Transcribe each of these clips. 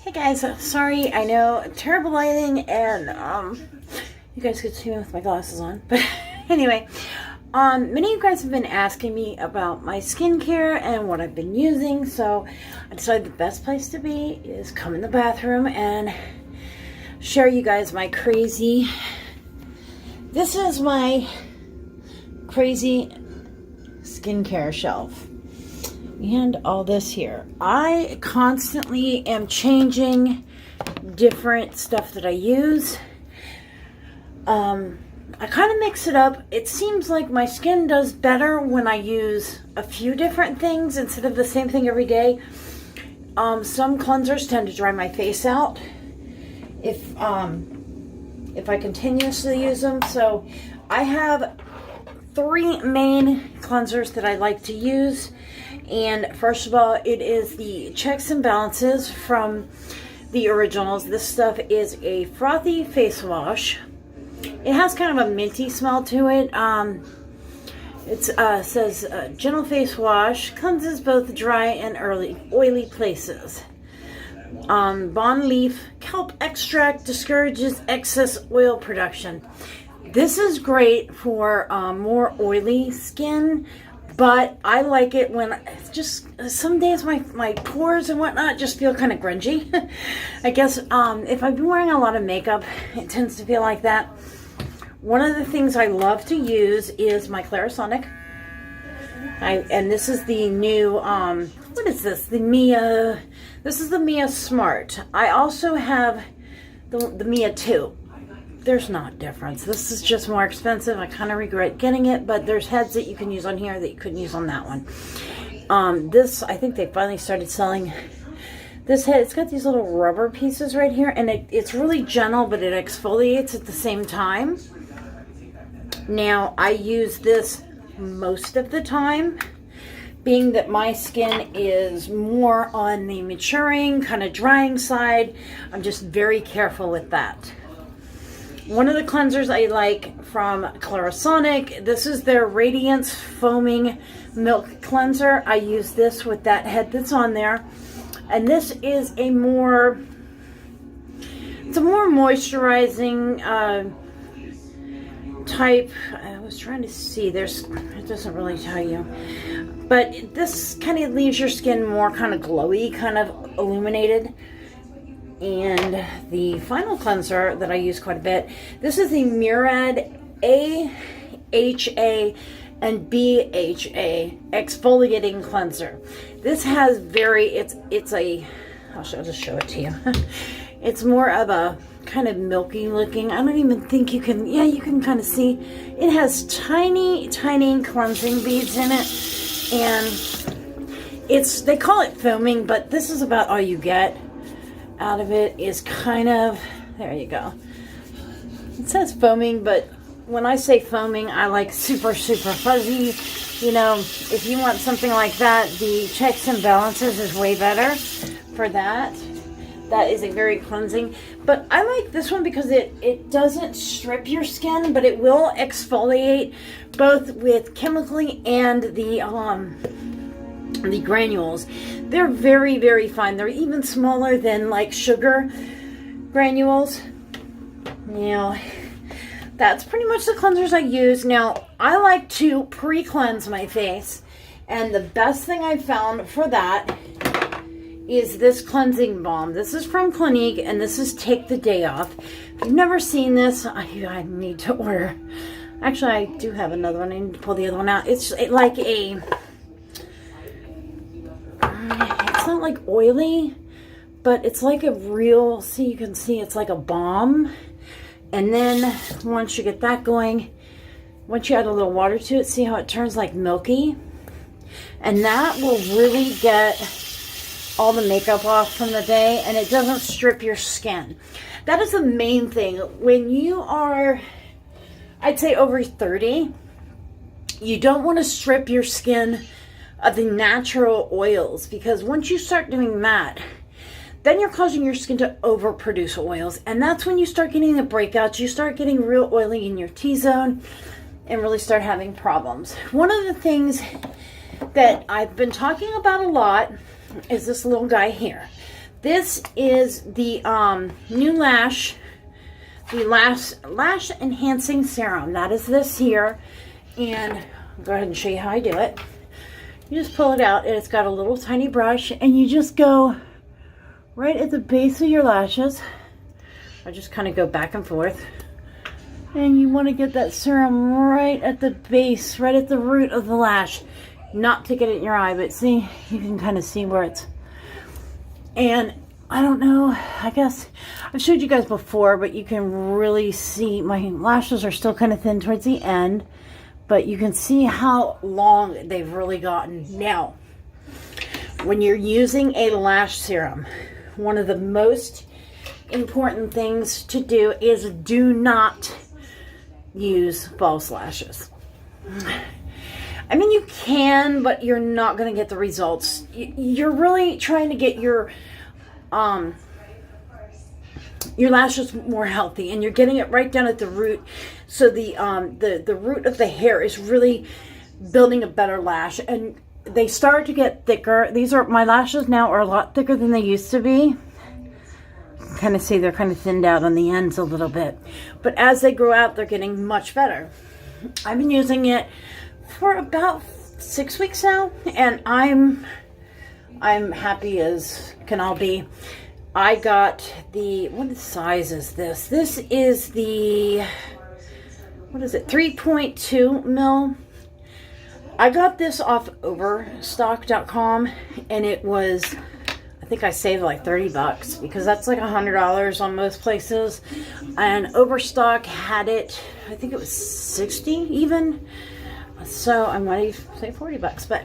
Hey guys, sorry, I know, terrible lighting, and you guys could see me with my glasses on, but anyway, many of you guys have been asking me about my skincare and what I've been using, so I decided the best place to be is come in the bathroom and share you guys my crazy, this is my crazy skincare shelf. And all this here. I constantly am changing different stuff that I use. I kind of mix it up. It seems like my skin does better when I use a few different things instead of the same thing every day. Some cleansers tend to dry my face out if I continuously use them. So I have 3 main cleansers that I like to use. And first of all, it is the Checks and Balances from the originals. This stuff is a frothy face wash. It has kind of a minty smell to it. It says gentle face wash, cleanses both dry and oily places. Bon leaf kelp extract discourages excess oil production. This is great for more oily skin. But I like it when it's just, some days my pores and whatnot just feel kind of grungy. I guess if I've been wearing a lot of makeup, it tends to feel like that. One of the things I love to use is my Clarisonic. And this is the new, what is this? This is the Mia Smart. I also have the Mia 2. There's not a difference. This is just more expensive. I kind of regret getting it, but there's heads that you can use on here that you couldn't use on that one. This, I think they finally started selling this head. It's got these little rubber pieces right here, and it's really gentle, but it exfoliates at the same time. Now, I use this most of the time, being that my skin is more on the maturing, kind of drying side. I'm just very careful with that. One of the cleansers I like from Clarisonic, this is their Radiance Foaming Milk Cleanser. I use this with that head that's on there. And this is a more, it's a more moisturizing type. I was trying to see, it doesn't really tell you. But this kind of leaves your skin more kind of glowy, kind of illuminated. And the final cleanser that I use quite a bit, this is the Murad AHA and BHA exfoliating cleanser. This has I'll just show it to you. It's more of a kind of milky looking. I don't even think you can, you can kind of see. It has tiny, tiny cleansing beads in it. And they call it foaming, but this is about all you get out of it. Is kind of, there you go. It says foaming, but when I say foaming, I like super, super fuzzy. You know, if you want something like that, the Checks and Balances is way better for that. That is a very cleansing. But I like this one because it doesn't strip your skin, but it will exfoliate both with chemically and the granules. They're very, very fine. They're even smaller than like sugar granules. Now, that's pretty much the cleansers I use. Now, I like to pre-cleanse my face, and the best thing I've found for that is this cleansing balm. This is from Clinique, and this is Take the Day Off. If you've never seen this, I need to order. Actually, I do have another one. I need to pull the other one out. It's like a, it's not like oily, but it's like a real, you can see it's like a balm. And then once you get that going, once you add a little water to it, see how it turns like milky? And that will really get all the makeup off from the day, and it doesn't strip your skin. That is the main thing. When you are, I'd say over 30, you don't want to strip your skin of the natural oils, because once you start doing that, then you're causing your skin to overproduce oils, and that's when you start getting the breakouts. You start getting real oily in your T-zone and really start having problems. One of the things that I've been talking about a lot is this little guy here. This is the new lash, the lash enhancing serum. That is this here. And I'll go ahead and show you how I do it. You just pull it out, and it's got a little tiny brush, and you just go right at the base of your lashes. I just kind of go back and forth. And you want to get that serum right at the base, right at the root of the lash. Not to get it in your eye, but see, you can kind of see where it's. And I don't know, I guess I've showed you guys before, but you can really see my lashes are still kind of thin towards the end, but you can see how long they've really gotten. Now, when you're using a lash serum, one of the most important things to do is do not use false lashes. I mean, you can, but you're not going to get the results. You're really trying to get your lashes more healthy, and you're getting it right down at the root. So the root of the hair is really building a better lash, and they start to get thicker. My lashes now are a lot thicker than they used to be. Kind of see they're kind of thinned out on the ends a little bit, but as they grow out, they're getting much better. I've been using it for about 6 weeks now, and I'm happy as can all be. I got what size is this? This is the, what is it, 3.2 mil. I got this off Overstock.com, and it was, I think I saved like $30 because that's like $100 on most places. And Overstock had it, I think it was 60 even. So I might even say $40, but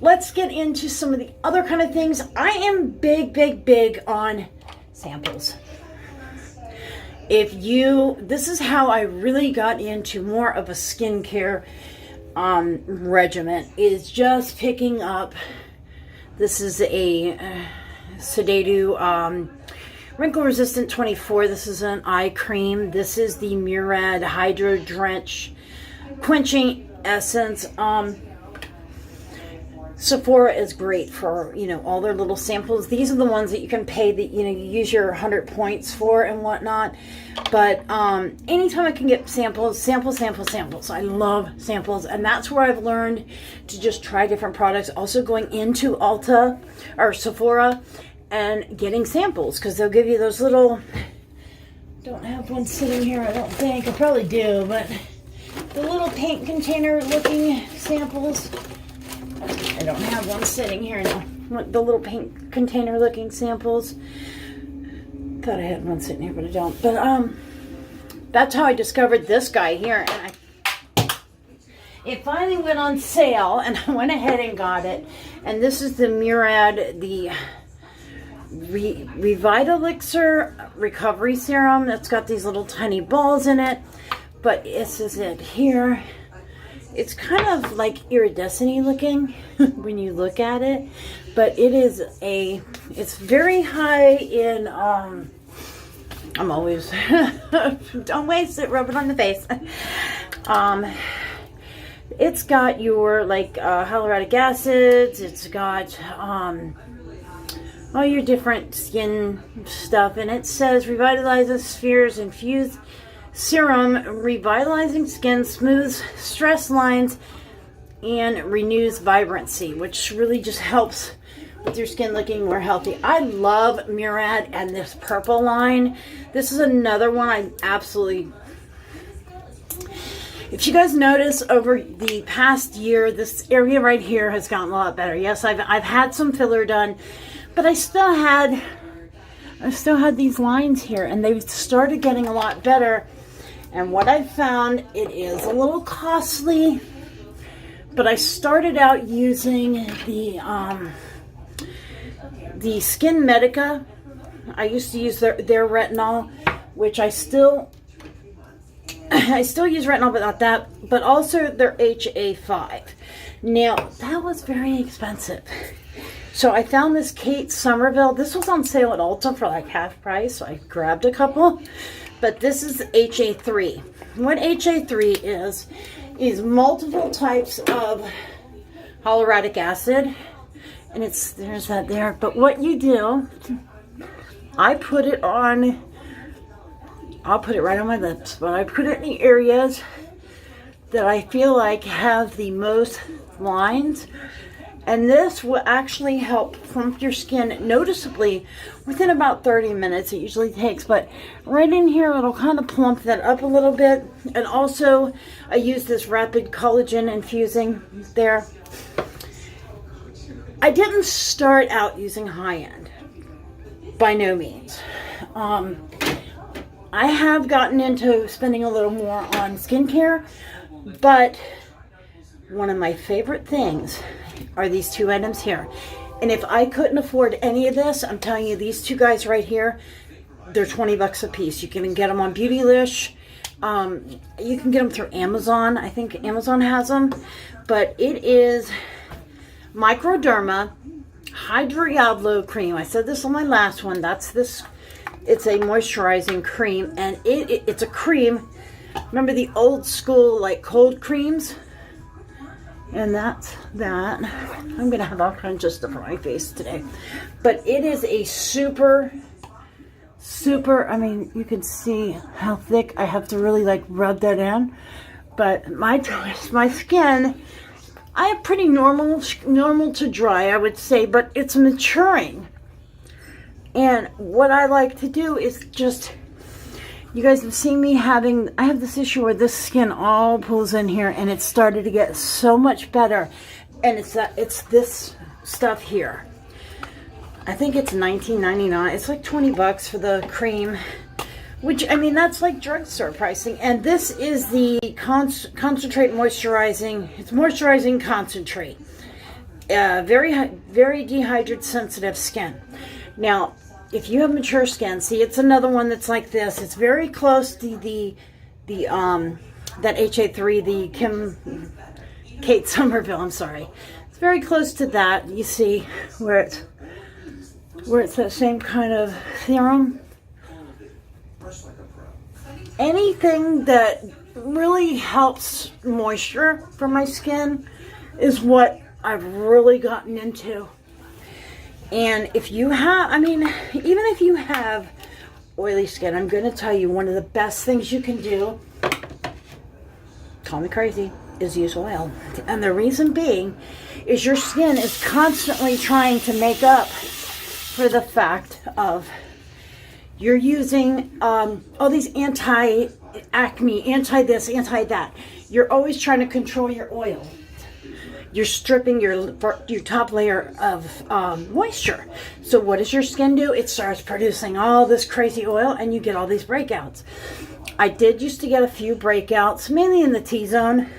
let's get into some of the other kind of things. I am big on samples. This is how I really got into more of a skincare regimen, is just picking up. This is a Sedatu Wrinkle Resistant 24. This is an eye cream. This is the Murad Hydro Drench Quenching Essence. Sephora is great for, all their little samples. These are the ones that you can pay that, you use your 100 points for and whatnot. But anytime I can get samples. I love samples. And that's where I've learned to just try different products. Also going into Ulta or Sephora and getting samples, because they'll give you those little, don't have one sitting here, I don't think. I probably do, but the little paint container looking samples. I don't have one sitting here now. The little paint container looking samples. Thought I had one sitting here, but I don't. But that's how I discovered this guy here, and it finally went on sale, and I went ahead and got it. And this is the Murad, the Revitalixer Recovery Serum. That's got these little tiny balls in it. But this is it here. It's kind of like iridescent-y looking when you look at it, but it's very high in, I'm always, don't waste it, rub it on the face. It's got your, hyaluronic acids, it's got, all your different skin stuff, and it says revitalizes spheres infused serum, revitalizing skin, smooths stress lines, and renews vibrancy, which really just helps with your skin looking more healthy. I love Murad and this purple line. This is another one I absolutely, if you guys notice over the past year, this area right here has gotten a lot better. Yes, I've had some filler done, but I still had these lines here, and they've started getting a lot better. And what I found, it is a little costly, but I started out using the Skin Medica. I used to use their retinol, which I still use retinol, but not that, but also their HA5. Now, that was very expensive. So I found this Kate Somerville. This was on sale at Ulta for like half price, so I grabbed a couple. But this is HA3. What HA3 is multiple types of hyaluronic acid and there's that there. But what you do, I put it on, I'll put it right on my lips, but I put it in the areas that I feel like have the most lines. And this will actually help plump your skin noticeably within about 30 minutes. It usually takes, but right in here, it'll kind of plump that up a little bit. And also, I use this rapid collagen infusing there. I didn't start out using high-end, by no means. I have gotten into spending a little more on skincare, but one of my favorite things are these two items here. And if I couldn't afford any of this, I'm telling you, these two guys right here, they're 20 bucks a piece. You can get them on Beautylish. You can get them through Amazon. I think Amazon has them. But it is Microderma Hydra Diablo Cream. I said this on my last one. That's this. It's a moisturizing cream. And it's a cream. Remember the old school, like, cold creams? And that's that. I'm going to have all kinds of stuff on my face today. But it is a super, I mean, you can see how thick. I have to really, like, rub that in. But my skin, I have pretty normal to dry, I would say. But it's maturing. And what I like to do is just... You guys have seen me I have this issue where this skin all pulls in here, and it started to get so much better. And it's this stuff here. I think it's $19.99. It's like 20 bucks for the cream, which, I mean, that's like drugstore pricing. And this is the concentrate moisturizing. It's moisturizing concentrate. Very dehydrated sensitive skin. Now, if you have mature skin, see, it's another one that's like this. It's very close to that HA3, the Kate Somerville, I'm sorry. It's very close to that. You see where it's that same kind of serum. Anything that really helps moisture for my skin is what I've really gotten into. And if you have, I mean, even if you have oily skin, I'm going to tell you one of the best things you can do, call me crazy, is use oil. And the reason being is your skin is constantly trying to make up for the fact of you're using all these anti-acne, anti-this, anti-that. You're always trying to control your oil. You're stripping your top layer of moisture. So what does your skin do? It starts producing all this crazy oil, and you get all these breakouts. I did used to get a few breakouts, mainly in the T-zone,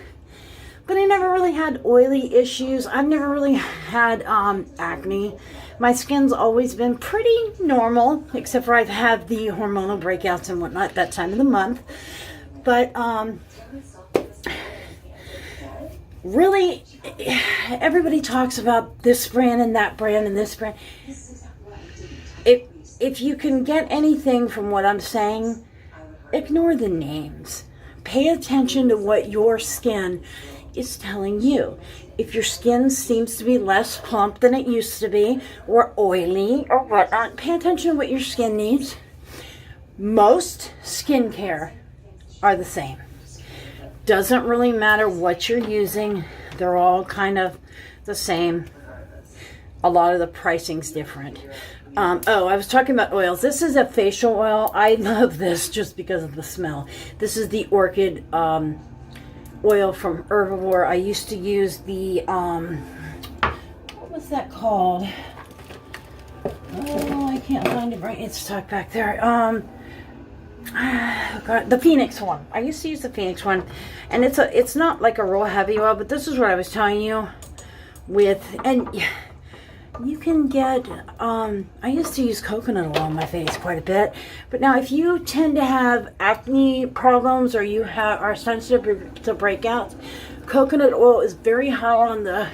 but I never really had oily issues. I've never really had acne. My skin's always been pretty normal, except for I've had the hormonal breakouts and whatnot that time of the month. But really, everybody talks about this brand and that brand and this brand. If you can get anything from what I'm saying, ignore the names. Pay attention to what your skin is telling you. If your skin seems to be less plump than it used to be, or oily, or whatnot, pay attention to what your skin needs. Most skincare are the same. Doesn't really matter what you're using. They're all kind of the same. A lot of the pricing's different. I was talking about oils. This is a facial oil. I love this just because of the smell. This is the Orchid oil from Herbivore. I used to use the, what was that called? Oh, I can't find it right. It's stuck back there. God, the Phoenix one. I used to use the Phoenix one, and it's not like a real heavy oil, but this is what I was telling you with, and you can get, I used to use coconut oil on my face quite a bit, but now if you tend to have acne problems or you are sensitive to breakouts, coconut oil is very high on the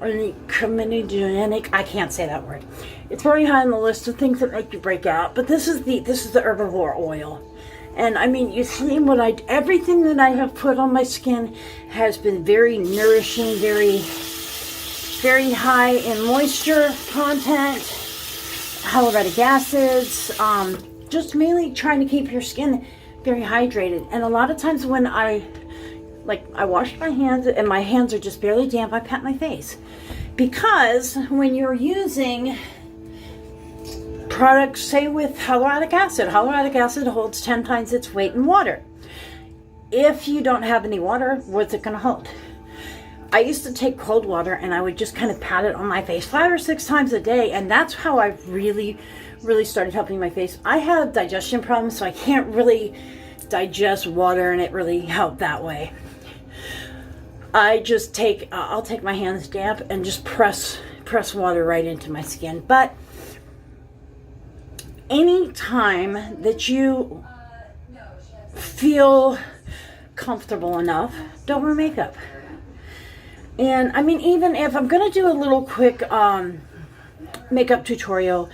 carcinogenic, I can't say that word. It's very high on the list of things that make you break out, but this is the Herbivore oil. And I mean, you see everything that I have put on my skin has been very nourishing, very very high in moisture content, hyaluronic acids, just mainly trying to keep your skin very hydrated. And a lot of times when I wash my hands and my hands are just barely damp, I pat my face. Because when you're using products, say with hyaluronic acid holds 10 times its weight in water. If you don't have any water, what's it going to hold? I used to take cold water and I would just kind of pat it on my face 5 or 6 times a day, and that's how I really started helping my face. I have digestion problems, so I can't really digest water, and it really helped that way. I just I'll take my hands damp and just press water right into my skin. But any time that you feel comfortable enough, don't wear makeup. And I mean, even if I'm gonna do a little quick makeup tutorial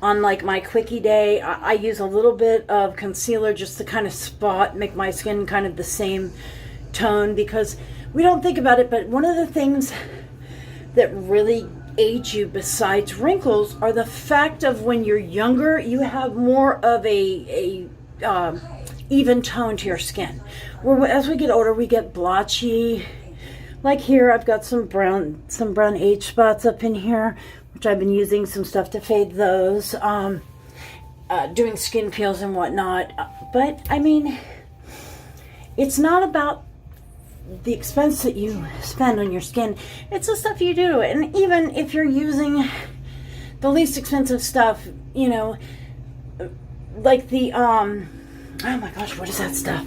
on like my quickie day, I use a little bit of concealer just to kind of make my skin kind of the same tone, because we don't think about it, but one of the things that really age you besides wrinkles are the fact of when you're younger, you have more of a even tone to your skin. As we get older, we get blotchy. Like here, I've got some brown age spots up in here, which I've been using some stuff to fade those, doing skin peels and whatnot. But I mean, it's not about the expense that you spend on your skin, it's the stuff you do. And even if you're using the least expensive stuff, you know, like the oh my gosh, what is that stuff?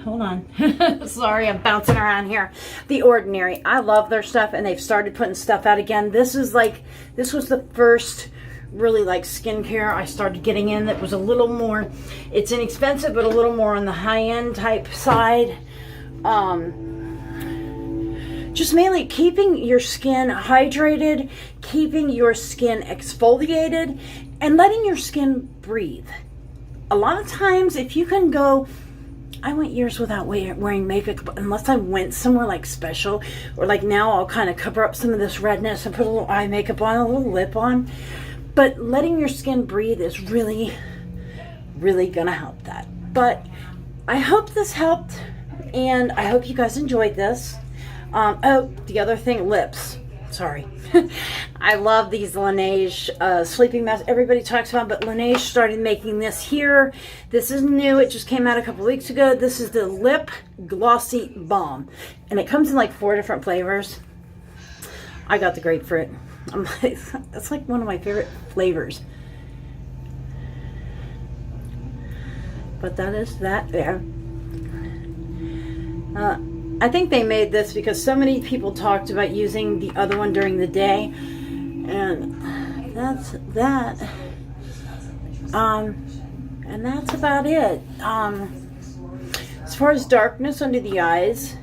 Hold on. Sorry, I'm bouncing around here. The Ordinary. I love their stuff, and they've started putting stuff out again. This was the first really like skincare I started getting in that was a little more, it's inexpensive, but a little more on the high-end type side. Just mainly keeping your skin hydrated, keeping your skin exfoliated, and letting your skin breathe. A lot of times, if you can go, I went years without wearing makeup unless I went somewhere like special, or like now I'll kind of cover up some of this redness and put a little eye makeup on, a little lip on. But letting your skin breathe is really gonna help that. But I hope this helped, and I hope you guys enjoyed this. Oh, the other thing, lips. Sorry. I love these Laneige sleeping masks. Everybody talks about, but Laneige started making this here. This is new. It just came out a couple weeks ago. This is the Lip Glossy Balm, and it comes in like 4 different flavors. I got the grapefruit. It's like one of my favorite flavors. But that is that there. I think they made this because so many people talked about using the other one during the day, and that's that. And that's about it. As far as darkness under the eyes,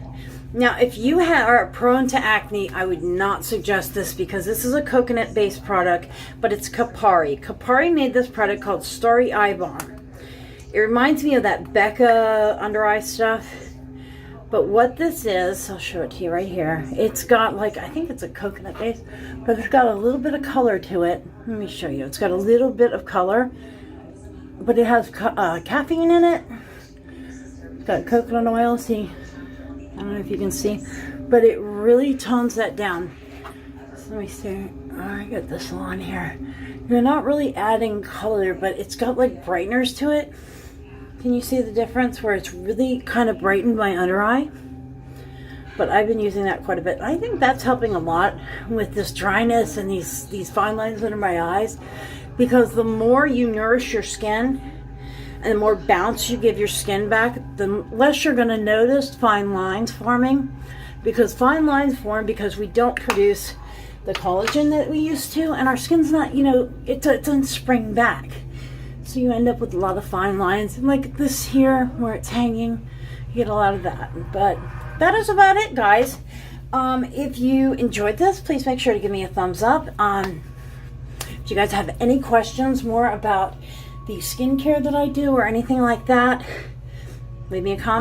now if you are prone to acne, I would not suggest this because this is a coconut-based product, but it's Kapari. Kapari made this product called Starry Eye Balm. It reminds me of that Becca under eye stuff. But what this is, I'll show it to you right here. It's got like, I think it's a coconut base, but it's got a little bit of color to it. Let me show you. It's got a little bit of color, but it has caffeine in it. It's got coconut oil. See, I don't know if you can see, but it really tones that down. So let me see. Oh, I got this on here. You're not really adding color, but it's got like brighteners to it. Can you see the difference where it's really kind of brightened my under eye? But I've been using that quite a bit. I think that's helping a lot with this dryness and these fine lines under my eyes, because the more you nourish your skin and the more bounce you give your skin back, the less you're going to notice fine lines forming, because fine lines form because we don't produce the collagen that we used to, and our skin's not, you know, it doesn't spring back. So you end up with a lot of fine lines, and like this here where it's hanging, you get a lot of that. But that is about it, guys. If you enjoyed this, please make sure to give me a thumbs up. If you guys have any questions more about the skincare that I do or anything like that, leave me a comment.